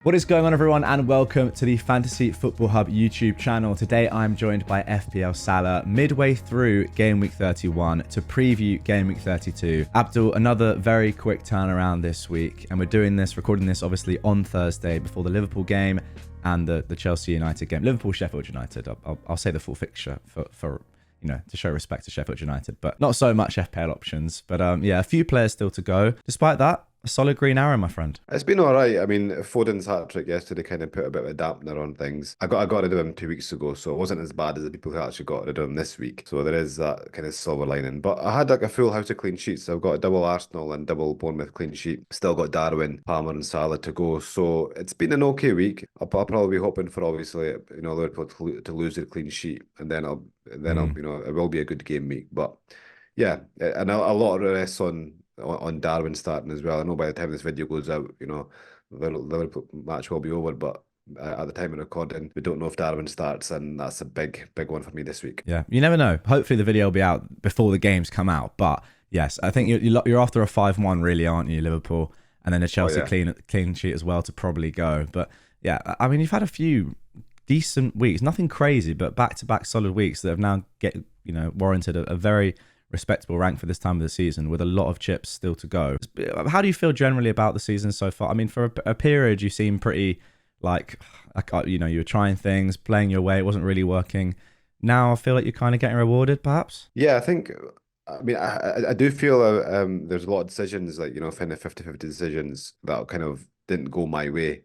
What is going on, everyone, and welcome to the Fantasy Football Hub YouTube channel. Today I'm joined by FPL Salah midway through Game Week 31 to preview Game Week 32. Abdul, another very quick turnaround this week, and we're recording this obviously on Thursday before the Liverpool game and the Chelsea United game. Liverpool-Sheffield United. I'll say the full fixture for to show respect to Sheffield United, but not so much FPL options. But yeah, a few players still to go. Despite that, a solid green arrow, my friend. It's been all right. I mean, Foden's hat-trick yesterday kind of put a bit of a dampener on things. I got rid of him 2 weeks ago, so it wasn't as bad as the people who actually got rid of him this week. So there is that kind of silver lining. But I had like a full house of clean sheets. I've got a double Arsenal and double Bournemouth clean sheet. Still got Darwin, Palmer, and Salah to go. So it's been an okay week. I'll probably be hoping for obviously Liverpool to lose their clean sheet, and then I'll it will be a good game week. But yeah, and a lot of rest on Darwin starting as well. I know by the time this video goes out, the Liverpool match will be over, but at the time of recording, we don't know if Darwin starts, and that's a big one for me this week. Yeah, you never know. Hopefully the video will be out before the games come out, but yes, I think you're after a 5-1 really, aren't you, Liverpool? And then a Chelsea clean sheet as well to probably go. But yeah, I mean, you've had a few decent weeks, nothing crazy, but back-to-back solid weeks that have now warranted a very respectable rank for this time of the season with a lot of chips still to go. How do you feel generally about the season so far? I mean, for a period, you seem pretty you were trying things, playing your way. It wasn't really working. Now I feel like you're kind of getting rewarded, perhaps. Yeah, I mean, I do feel there's a lot of decisions, like, kind of 50-50 decisions that kind of didn't go my way.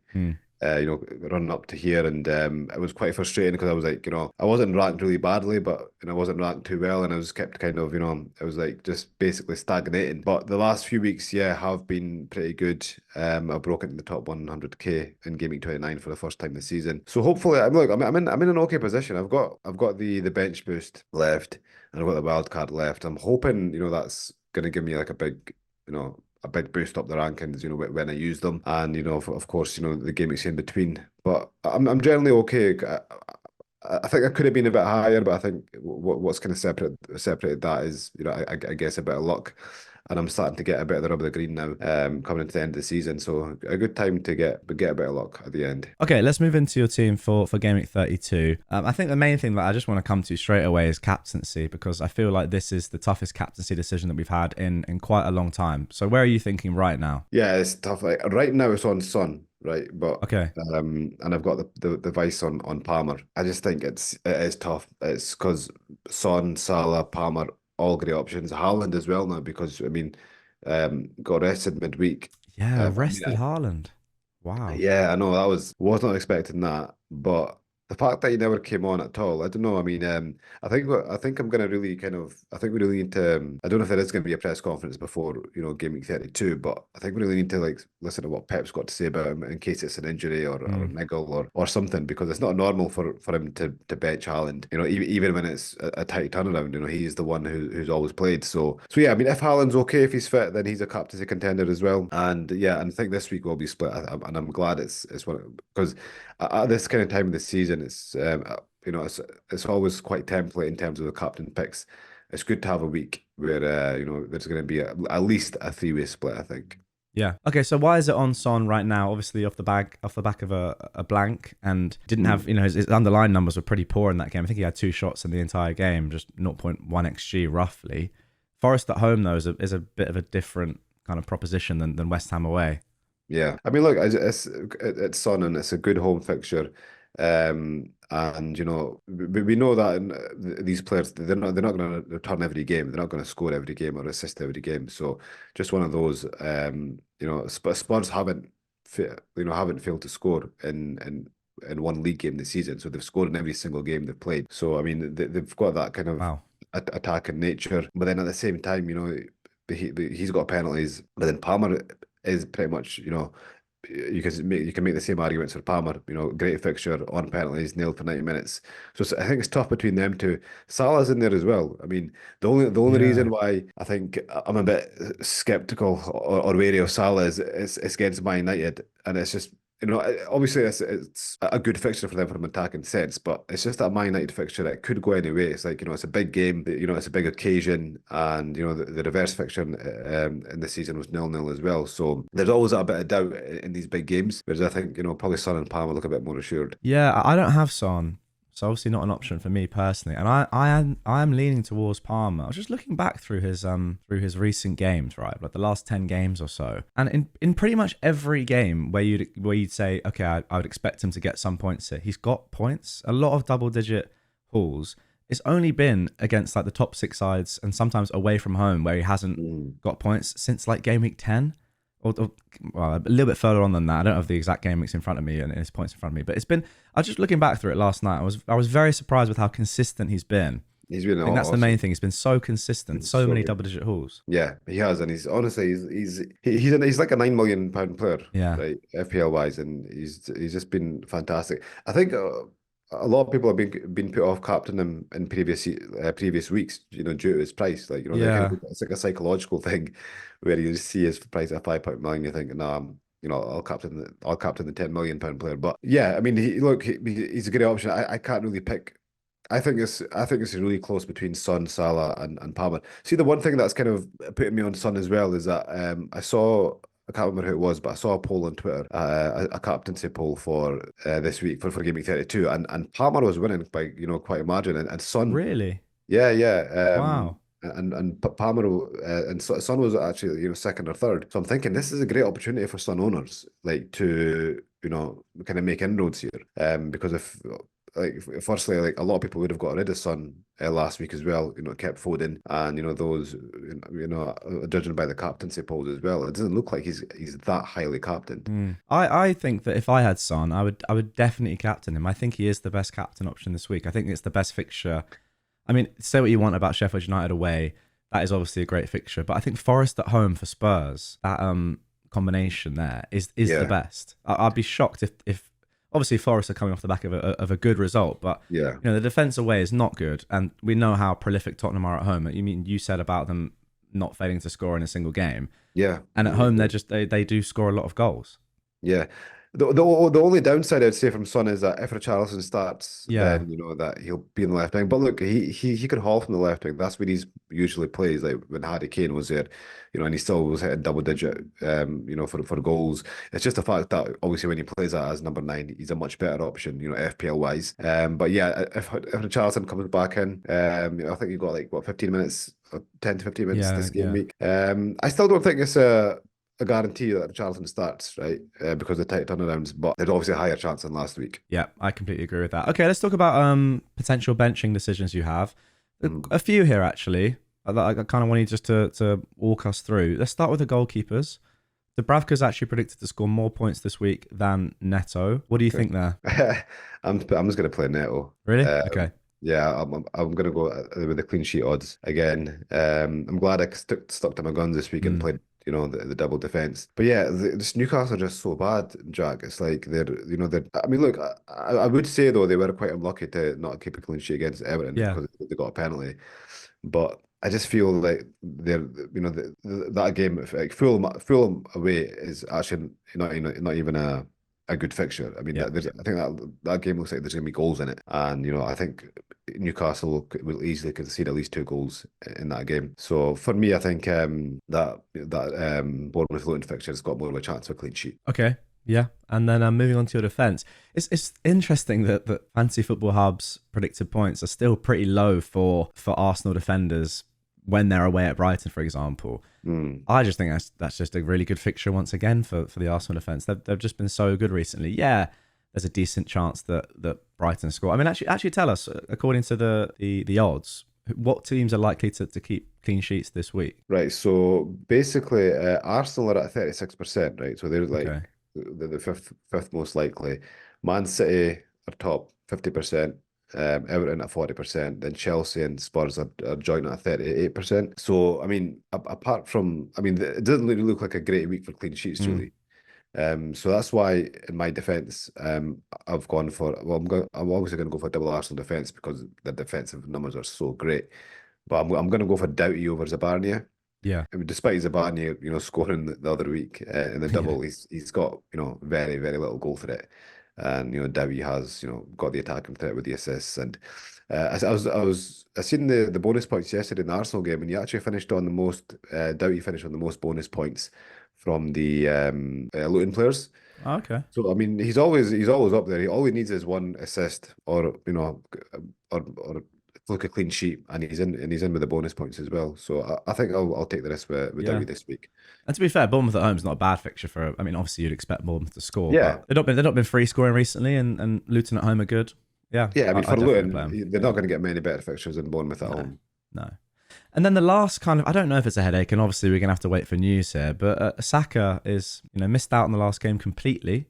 Running up to here, and it was quite frustrating because I was like, I wasn't ranked really badly, but I wasn't ranked too well, and I was kept kind of, it was like just basically stagnating. But the last few weeks, yeah, have been pretty good. I've broken into the top 100k in Gaming 29 for the first time this season. So hopefully, I'm in an okay position. I've got the bench boost left, and I've got the wild card left. I'm hoping, that's gonna give me like a big boost up the rankings, when I use them, and of course, the game weeks in between. But I'm generally okay. I think I could have been a bit higher, but I think what's kind of separated that is, I guess a bit of luck, and I'm starting to get a bit of the rub of the green now, coming into the end of the season. So a good time to get a bit of luck at the end. Okay, let's move into your team for Game Week 32. I think the main thing that I just want to come to straight away is captaincy, because I feel like this is the toughest captaincy decision that we've had in quite a long time. So where are you thinking right now? Yeah, it's tough. Like right now, it's on Son. Right, but okay, and I've got the vice on Palmer. I just think it is tough. It's because Son, Salah, Palmer, all great options. Haaland as well now, because I mean, got rested midweek. Yeah, rested Haaland. Wow. Yeah, I know was not expecting that, but the fact that he never came on at all, I don't know. I mean, I think I'm gonna really I think we really need to. I don't know if there is going to be a press conference before Game Week 32, but I think we really need to like listen to what Pep's got to say about him in case it's an injury or a niggle or something, because it's not normal for him to bench Haaland. Even when it's a tight turnaround, he's the one who's always played. So yeah, I mean, if Haaland's okay, if he's fit, then he's a captaincy contender as well. And yeah, and I think this week will be split, and I'm glad it's one, because at this kind of time of the season, it's always quite template in terms of the captain picks. It's good to have a week where there's going to be at least a three-way split, I think. Yeah. Okay. So why is it on Son right now? Obviously off the back of a blank, and didn't have his underlying numbers were pretty poor in that game. I think he had 2 shots in the entire game, just 0.1 xG roughly. Forest at home though is a bit of a different kind of proposition than West Ham away. Yeah, I mean, look, it's Son, and it's a good home fixture. And we know that these players, they're not going to return every game. They're not going to score every game or assist every game. So just one of those. Spurs haven't failed to score in one league game this season. So they've scored in every single game they've played. So I mean, they've got that kind of attacking nature. But then at the same time, he's got penalties. But then Palmer is pretty much, you can make the same arguments for Palmer. Great fixture on penalties, nailed for 90 minutes. So I think it's tough between them two. Salah's in there as well. I mean, the only reason why I think I'm a bit skeptical or wary of Salah is it's against Man United, and it's just Obviously it's a good fixture for them from an attacking sense, but it's just that Man United fixture that could go any way. It's like, it's a big game, it's a big occasion, and the reverse fixture in the season was 0-0 as well. So there's always a bit of doubt in these big games, whereas I think, probably Son and Palmer look a bit more assured. Yeah, I don't have Son, so obviously not an option for me personally. And I am leaning towards Palmer. I was just looking back through his recent games, right? Like the last 10 games or so. And in pretty much every game where you'd say, okay, I would expect him to get some points here. He's got points, a lot of double digit hauls. It's only been against like the top 6 sides and sometimes away from home where he hasn't got points since like game week 10. Or well, a little bit further on than that. I don't have the exact game weeks in front of me and his points in front of me, but it's been. I was just looking back through it last night. I was very surprised with how consistent he's been. He's been I think that's awesome. the main thing. He's been so consistent, so many double-digit hauls. Yeah, he has, and he's honestly he's like a £9 million player, Yeah, right, FPL wise, and he's just been fantastic. I think a lot of people have been put off captain him in previous weeks, due to his price. Like, yeah. it's like a psychological thing where you just see his price at £5 million, you think, nah, I'll captain the £10 million player. But yeah, I mean, he's a great option. I can't really pick. I think it's really close between Son, Salah, and Palmer. See, the one thing that's kind of putting me on Son as well is that I can't remember who it was, but I saw a poll on Twitter, a captaincy poll for this week for Gameweek 32, and Palmer was winning by quite a margin, and Son, Really? yeah, yeah, Wow. and Palmer and Son was actually second or third. So I'm thinking this is a great opportunity for Son owners, like to kind of make inroads here, because if like firstly, like a lot of people would have got rid of Son last week as well. Kept Foden, and those judging by the captaincy polls as well, it doesn't look like he's that highly captained. I think that if I had Son, I would definitely captain him. I think he is the best captain option this week. I think it's the best fixture. I mean, say what you want about Sheffield United away. That is obviously a great fixture, but I think Forest at home for Spurs, that combination there is Yeah. the best. I'd be shocked if obviously Forest are coming off the back of a good result, but Yeah. the defense away is not good, and we know how prolific Tottenham are at home. You said about them not failing to score in a single game, Yeah. and at home they do score a lot of goals. Yeah. The only downside I'd say from Son is that if Richarlison starts, Yeah, then that he'll be in the left wing. But look, he can haul from the left wing. That's where he's usually plays. Like when Harry Kane was there, and he still was hitting double digit, for goals. It's just the fact that obviously when he plays that as number 9, he's a much better option, FPL wise. But yeah, if Richarlison comes back in, I think you've got like what 15 minutes, 10 to 15 minutes yeah, this game yeah. week. I still don't think it's a guarantee that Charlton starts, right? Because of the tight turnarounds, but there's obviously a higher chance than last week. Yeah, I completely agree with that. Okay, let's talk about potential benching decisions you have. A few here actually. I kind of want you just to walk us through. Let's start with the goalkeepers. Dubravka's actually predicted to score more points this week than Neto. What do you think there? I'm just going to play Neto. Really? Okay. Yeah, I'm going to go with the clean sheet odds again. I'm glad I stuck to my guns this week and played the double defense. But yeah, this Newcastle are just so bad, Jack. It's like they're. I mean, look, I would say though they were quite unlucky to not keep a clean sheet against Everton Yeah. because they got a penalty. But I just feel like they're that game, like Fulham away is actually not even a good fixture. I mean, Yeah. I think that game looks like there's going to be goals in it, and I think Newcastle will easily concede at least 2 goals in that game. So for me, I think that Bournemouth Luton fixture has got more of a chance of a clean sheet. Okay. Yeah. And then moving on to your defense. It's interesting that Fantasy Football Hub's predicted points are still pretty low for Arsenal defenders when they're away at Brighton, for example. I just think that's just a really good fixture once again for the Arsenal defense. They've just been so good recently. Yeah, there's a decent chance that Brighton score. I mean, actually tell us, according to the odds, what teams are likely to keep clean sheets this week? Right. So basically, Arsenal are at 36%, right? So they're like Okay. the fifth most likely. Man City are top 50%. Everton at 40%, then Chelsea and Spurs are joint at 38%. So, I mean, apart from, I mean, it doesn't really look like a great week for clean sheets, Julie. So that's why, in my defence, I've gone for. Well, I'm obviously going to go for double Arsenal defence because the defensive numbers are so great. But I'm going to go for Doughty over Zabarnia Yeah. I mean, despite Zabani, scoring the other week in the Yeah. double, he's got very very little goal threat, and Dowie has got the attacking threat with the assists. And I seen the bonus points yesterday in the Arsenal game, and he actually finished on the most. Dowie finished on the most bonus points from the Luton players. Oh, okay. So I mean, he's always up there. All he needs is one assist, or look a clean sheet, and he's in with the bonus points as well. So I think I'll take the risk with Yeah. Dowie this week. And to be fair, Bournemouth at home is not a bad fixture for. I mean, obviously you'd expect Bournemouth to score, Yeah, but they've not been free scoring recently, and Luton at home are good. Yeah, yeah. I mean, I for definitely play them. Luton, they're not Yeah, going to get many better fixtures than Bournemouth at no, home. no. And then the last kind of, I don't know if it's a headache, and obviously we're gonna have to wait for news here. But Saka is missed out on the last game completely.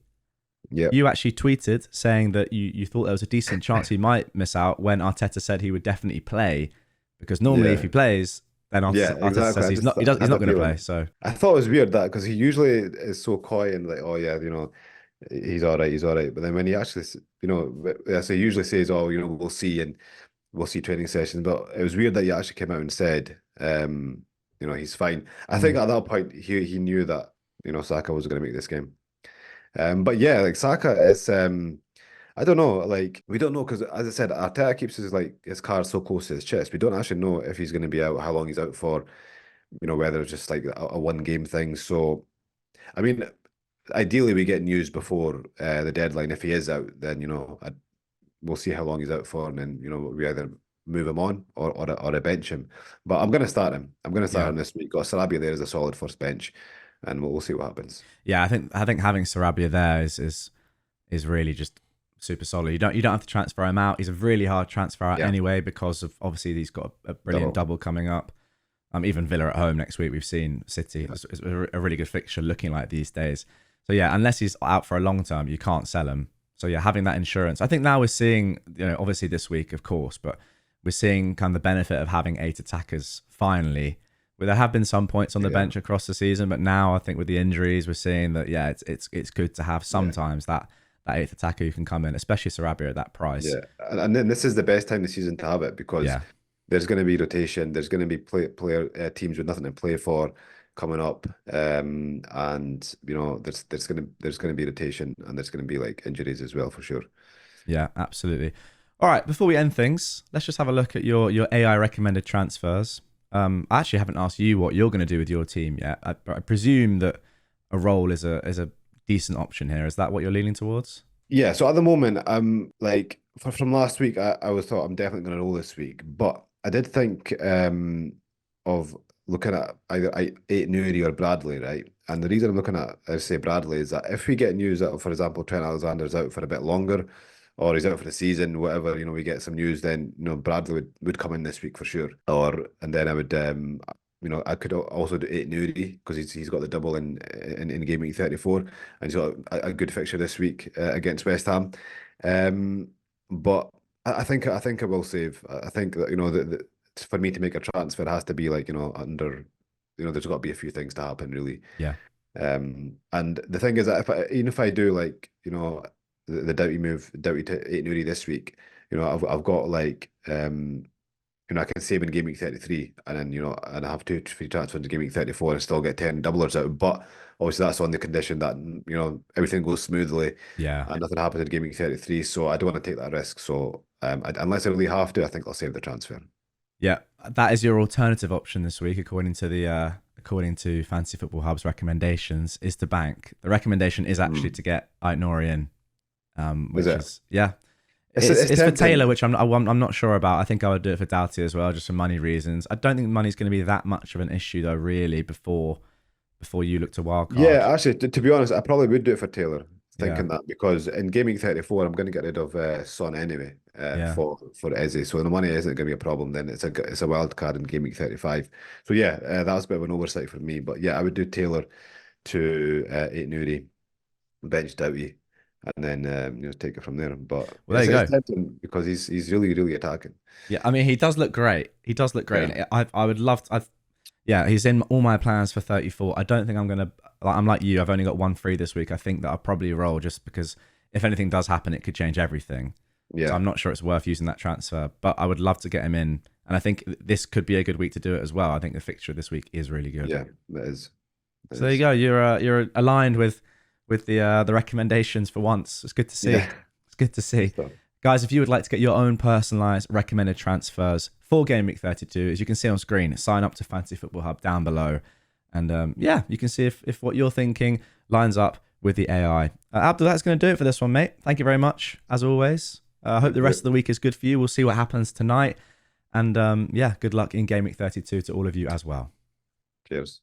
Yeah, You actually tweeted saying that you thought there was a decent chance he might miss out when Arteta said he would definitely play, because normally if yeah, he plays, then yeah. Arteta Exactly. says I he's just not he's had not a going to play. feeling. So I thought it was weird that because he usually is so coy and like, oh yeah, he's all right, he's all right. But then when he actually, as he usually says, oh, we'll see training sessions. But it was weird that he actually came out and said, he's fine. I think mm, at that point he knew that Saka was going to make this game. But yeah, like Saka is, I don't know, like we don't know because as I said, Arteta keeps his cards so close to his chest. We don't actually know if he's going to be out, how long he's out for, whether it's just like a one game thing. So I mean, ideally we get news before the deadline. If he is out, then we'll see how long he's out for, and then we either move him on or I bench him. But I'm going to start him. I'm going to start yeah. him this week. Got Sarabia there as a solid first bench, and we'll see what happens. Yeah, I think having Sarabia there is really just super solid. You don't have to transfer him out. He's a really hard transfer out Yeah, anyway because of obviously he's got a brilliant double. double coming up. Even Villa at home next week. We've seen City. It's a really good fixture looking like these days. So yeah, unless he's out for a long term, you can't sell him. So yeah, having that insurance. I think now we're seeing, obviously this week, of course, but we're seeing kind of the benefit of having 8 attackers finally. Where there have been some points on the Yeah, bench across the season, but now I think with the injuries, we're seeing that yeah, it's good to have yeah, sometimes that eighth attacker who can come in, especially Sarabia at that price. yeah. And then this is the best time of the season to have it because Yeah, there's going to be rotation. There's going to be player teams with nothing to play for coming up, and there's going to be rotation, and there's going to be like injuries as well for sure. yeah, absolutely. All right, before we end things, let's just have a look at your AI recommended transfers. I actually haven't asked you what you're going to do with your team yet. I presume that a role is a decent option here. Is that what you're leaning towards? Yeah, so at the moment, I'm like from last week, I was thought I'm definitely going to roll this week, but I did think of looking at either eight Nuri or Bradley, right? And the reason I'm looking at, I say Bradley, is that if we get news that, for example, Trent Alexander's out for a bit longer, or he's out for the season, whatever, we get some news, then Bradley would come in this week for sure. And then I would I could also do eight Nuri because he's got the double in game week 34, and he's got a good fixture this week against West Ham. But I think I will save. I think that for me to make a transfer, it has to be like under there's got to be a few things to happen really. Yeah, And the thing is that even if I do like the Doughty to eight Nuri this week, I've got like I can save in game week 33, and then and I have two free transfers in game week 34 and still get 10 doublers out. But obviously that's on the condition that everything goes smoothly yeah, and nothing happens in game week 33. So I don't want to take that risk. So unless I really have to, I think I'll save the transfer. yeah. That is your alternative option this week, according to Fantasy Football Hub's recommendations, is to bank. The recommendation is actually to get Aït-Nouri in, which Is it? is yeah. It's It's for Taylor, tempting. which I'm not sure about. I think I would do it for Doughty as well, just for money reasons. I don't think money's going to be that much of an issue though, really, before you look to wildcard. Yeah, actually, to be honest, I probably would do it for Taylor, Yeah, thinking that because in gaming 34, I'm going to get rid of Son anyway yeah, for Eze. So the money isn't going to be a problem. Then it's a wild card in gaming 35. So yeah, that was a bit of an oversight for me. But yeah, I would do Taylor to eight Nuri, bench Doughty, and then take it from there. But well, there you it's go. tempting because he's really really attacking. Yeah, I mean, he does look great. He does look great. Yeah. And I would love to. Yeah, he's in all my plans for 34. I don't think I'm gonna. I'm like you. I've only got one free this week. I think that I'll probably roll just because if anything does happen, it could change everything. Yeah. I'm not sure it's worth using that transfer, but I would love to get him in. And I think this could be a good week to do it as well. I think the fixture this week is really good. Yeah, that is. So there you go. You're aligned with the recommendations for once. It's good to see. Yeah. It's good to see. Guys, if you would like to get your own personalized recommended transfers for Game Week 32, as you can see on screen, sign up to Fantasy Football Hub down below. And yeah, you can see if what you're thinking lines up with the AI. Abdul, that's going to do it for this one, mate. Thank you very much, as always. I hope the rest of the week is good for you. We'll see what happens tonight. And yeah, good luck in Game Week 32 to all of you as well. Cheers.